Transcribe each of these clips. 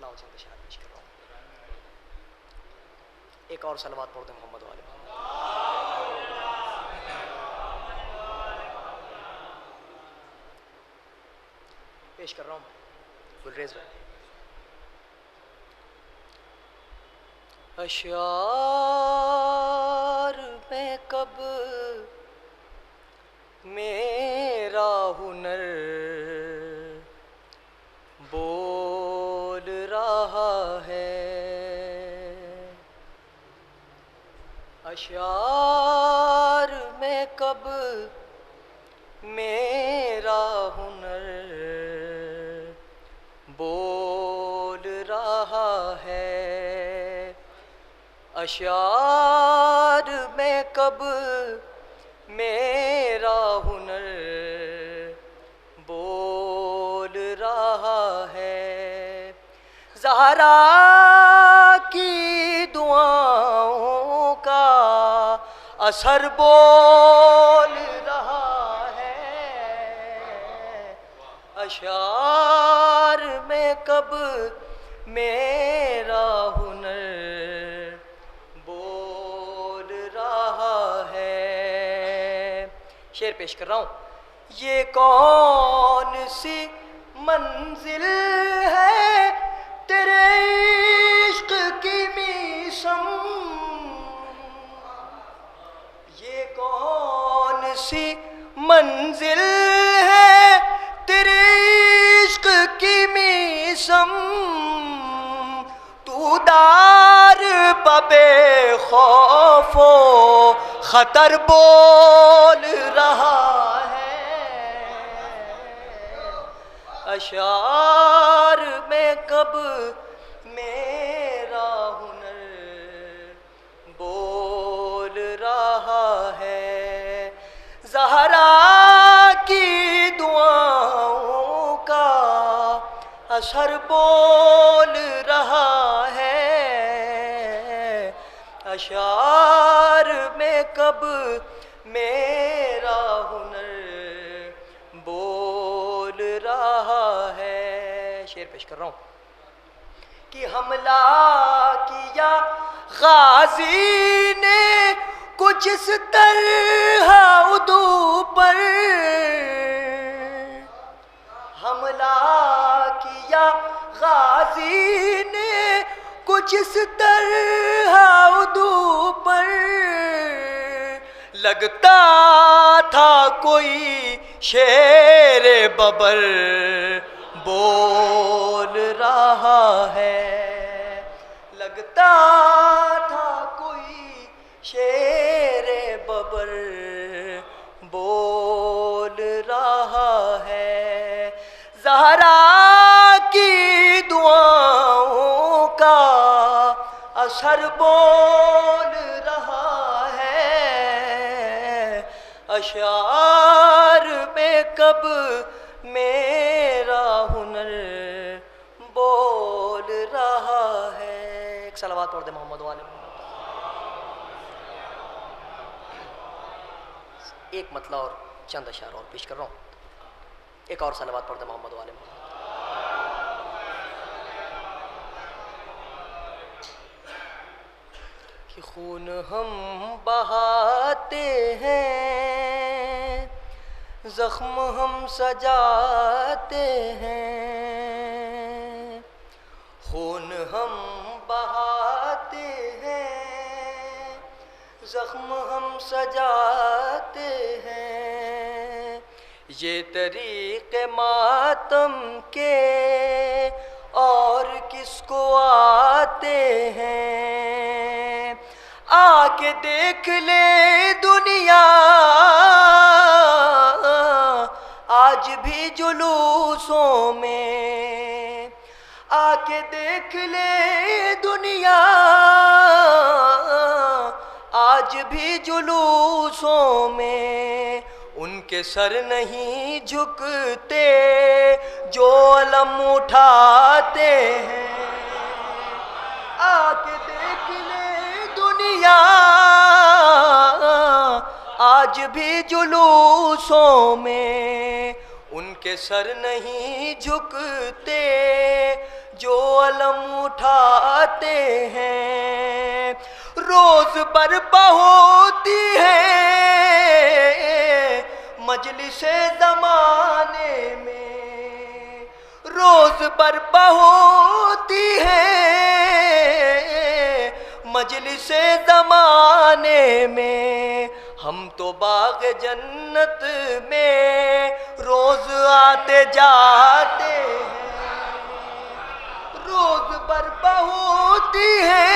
مسئلہ اور چند اشعار پیش کر رہا ہوں. ایک اور صلوات پڑھ دیں محمد والے محمد. پیش کر رہا ہوں گلریز بھائی. اشعار میں کب میرا ہنر بول رہا ہے. اشعار میں کب میرا ہنر بول رہا ہے. اشعار میں کب میرا ہنر بول رہا ہے. زہرا کی دعاؤں کا اثر بول رہا ہے. اشعار میں کب میرا ہنر بول رہا ہے. شعر پیش کر رہا ہوں. یہ کون سی منزل ہے تیرے عشق کی میسم. یہ کون سی منزل ہے تیرے عشق کی میسم. تو دار ببے خوف و خطر بول رہا ہے. اشعار میں کب میرا ہنر بول رہا ہے. زہرا کی دعاؤں کا اثر بول رہا ہے. اشعار میں کب میرا ہنر بول رہا ہے. شعر پیش کر رہا ہوں. کہ حملہ کیا غازی نے کچھ اس طرح عدو پر. حملہ کیا غازی نے کچھ اس طرح عدو پر. لگتا تھا کوئی شیر ببر بول رہا ہے. لگتا تھا کوئی شیر ببر بول رہا ہے. زہرا کی دعاؤں کا اثر بول رہا ہے. اشعار میں کب میرا ہنر بول رہا ہے. ایک صلوات پڑھ دیں محمد والے محمد. ایک مطلع اور چند اشعار اور پیش کر رہا ہوں. ایک اور صلوات پڑھ دیں محمد والے محمد. کہ خون ہم بہاتے ہیں زخم ہم سجاتے ہیں. خون ہم بہاتے ہیں زخم ہم سجاتے ہیں. یہ طریق ماتم کے اور کس کو آتے ہیں. آ کے دیکھ لے دنیا آج بھی جلوسوں میں. آ کے دیکھ لے دنیا آج بھی جلوسوں میں. ان کے سر نہیں جھکتے جو علم اٹھاتے ہیں. آ کے دیکھ لے دنیا آج بھی جلوسوں میں. ان کے سر نہیں جھکتے جو علم اٹھاتے ہیں، روز برپا ہوتی ہے مجلس زمانے میں، روز برپا ہوتی ہے مجلس زمانے میں، ہم تو باغ جنت میں روز آتے جاتے ہیں، روز برپا ہوتی ہے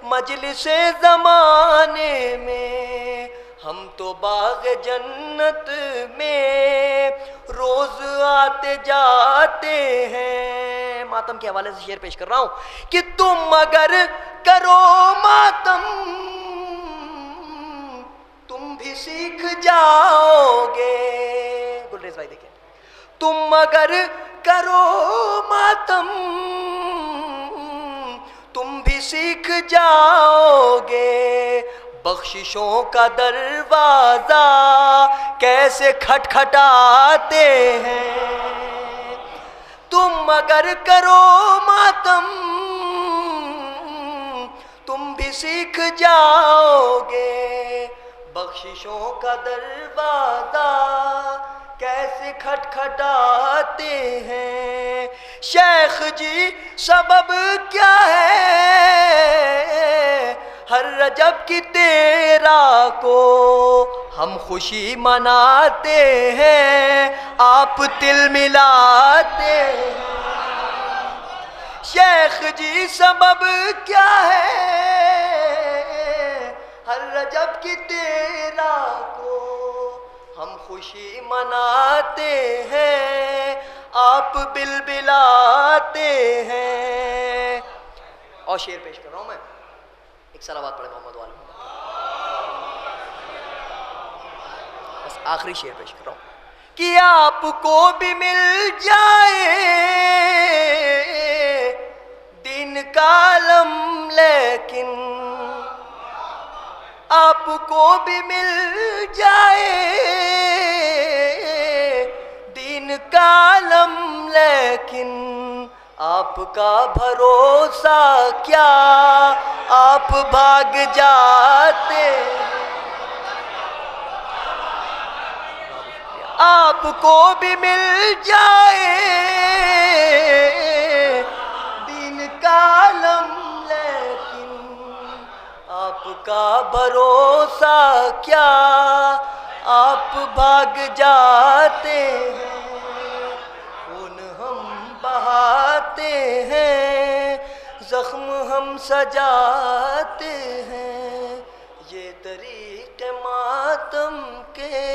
مجلس زمانے میں، ہم تو باغ جنت میں روز آتے جاتے ہیں۔ ماتم کے حوالے سے شعر پیش کر رہا ہوں کہ تم اگر کرو ماتم تم بھی سیکھ جاؤ گے۔ گلریز بھائی دیکھیں، تم اگر کرو ماتم تم بھی سیکھ جاؤ گے، بخششوں کا دروازہ کیسے کھٹکھٹاتے ہیں، تم اگر کرو ماتم تم بھی سیکھ جاؤ گے، بخششوں کا دروازہ کیسے کھٹکھٹاتے ہیں۔ شیخ جی سبب کیا ہے ہر رجب کی 13 کو ہم خوشی مناتے ہیں، آپ تل ملاتے ہیں۔ شیخ جی سبب کیا ہے ہر رجب کی 13 کو ہم خوشی مناتے ہیں، آپ بلبلاتے ہیں۔ اور شعر پیش کر رہا ہوں میں، ایک صلوات پڑھے محمد والے، بس آخری شعر پیش کر رہا ہوں کہ آپ کو بھی مل جائے دین کا علم، لیکن آپ کو بھی مل جائے دین کا علم، لیکن آپ کا بھروسہ کیا آپ بھاگ جاتے، آپ کو بھی مل جائے دین کا علم، لیکن آپ کا بھروسہ کیا آپ بھاگ جاتے ہیں، خون ہم بہاتے ہیں، زخم ہم سجاتے ہیں، یہ طریق ماتم کے